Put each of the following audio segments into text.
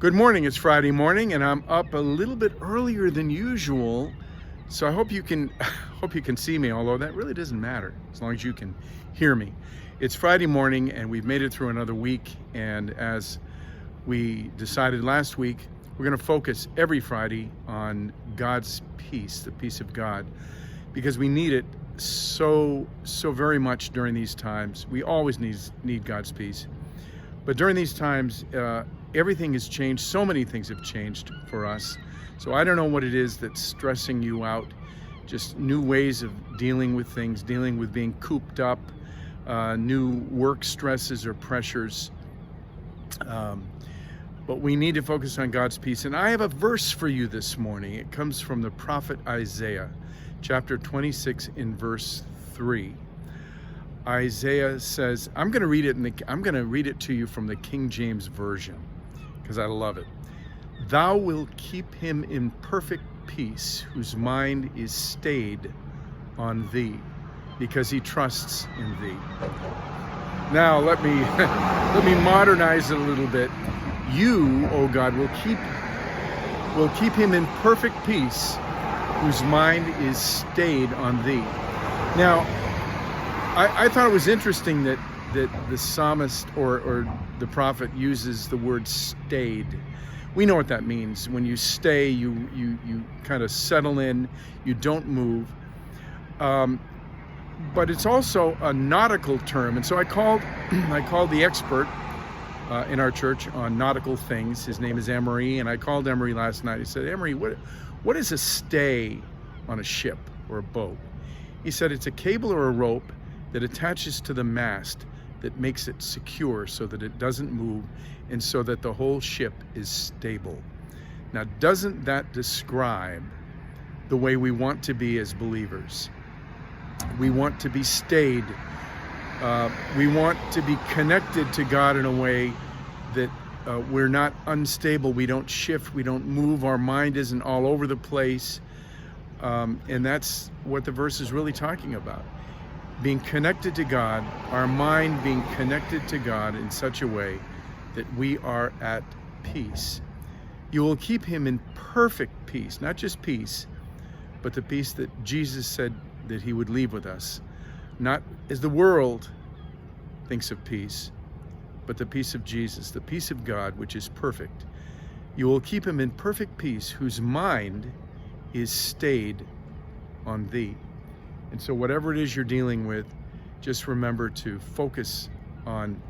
Good morning. It's Friday morning, and I'm up a little bit earlier than usual. So I hope you can see me, although that really doesn't matter as long as you can hear me. It's Friday morning, and we've made it through another week. And as we decided last week, we're going to focus every Friday on God's peace, the peace of God, because we need it so very much during these times. We always need God's peace, but during these times, everything has changed. So many things have changed for us. So I don't know what it is that's stressing you out. Just new ways of dealing with things, dealing with being cooped up, new work stresses or pressures. But we need to focus on God's peace. And I have a verse for you this morning. It comes from the prophet Isaiah, chapter 26 in verse 3. Isaiah says, I'm going to read it to you from the King James Version, because I love it. Thou wilt keep him in perfect peace, whose mind is stayed on thee, because he trusts in thee. Now let me modernize it a little bit. You, O God, will keep him in perfect peace, whose mind is stayed on thee. Now, I thought it was interesting that the psalmist or the prophet uses the word stayed. We know what that means. When you stay, you kind of settle in, you don't move. But it's also a nautical term. And so I called the expert in our church on nautical things. His name is Emery, and I called Emery last night. I said, Emery, what is a stay on a ship or a boat? He said it's a cable or a rope that attaches to the mast that makes it secure so that it doesn't move and so that the whole ship is stable. Now, doesn't that describe the way we want to be as believers? We want to be stayed. We want to be connected to God in a way that we're not unstable. We don't shift. We don't move. Our mind isn't all over the place. And that's what the verse is really talking about. Being connected to God, our mind being connected to God in such a way that we are at peace. You will keep him in perfect peace, not just peace, but the peace that Jesus said that he would leave with us. Not as the world thinks of peace, but the peace of Jesus, the peace of God, which is perfect. You will keep him in perfect peace, whose mind is stayed on thee. And so whatever it is you're dealing with, just remember to focus on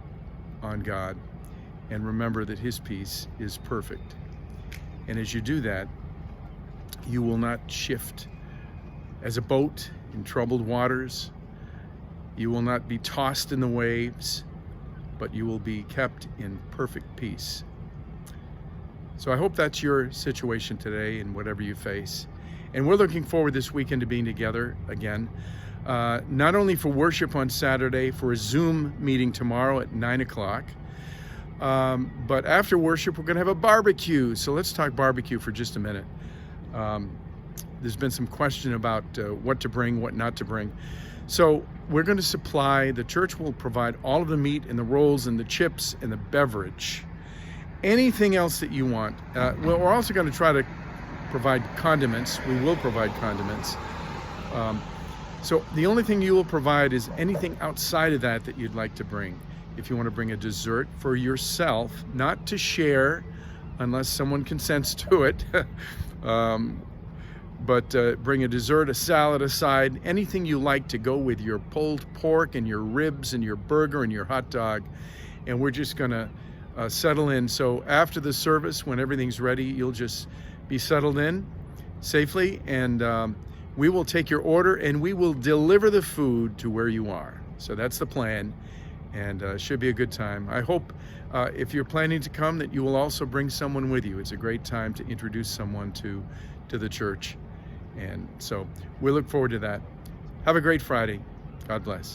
God and remember that his peace is perfect. And as you do that, you will not shift as a boat in troubled waters. You will not be tossed in the waves, but you will be kept in perfect peace. So I hope that's your situation today in whatever you face. And we're looking forward this weekend to being together again, not only for worship on Saturday, for a Zoom meeting tomorrow at 9 o'clock, but after worship, we're going to have a barbecue. So let's talk barbecue for just a minute. There's been some question about what to bring, what not to bring. So we're going to supply, the church will provide all of the meat and the rolls and the chips and the beverage. Anything else that you want. Well, we're also going to try to provide condiments. We will provide condiments. So the only thing you will provide is anything outside of that you'd like to bring. If you want to bring a dessert for yourself, not to share unless someone consents to it, but bring a dessert, a salad, a side, anything you like to go with your pulled pork and your ribs and your burger and your hot dog. And we're just going to settle in. So after the service, when everything's ready, you'll just be settled in safely, and we will take your order and we will deliver the food to where you are. So that's the plan, and should be a good time. I hope if you're planning to come that you will also bring someone with you. It's a great time to introduce someone to the church, and so we look forward to that. Have a great Friday. God bless.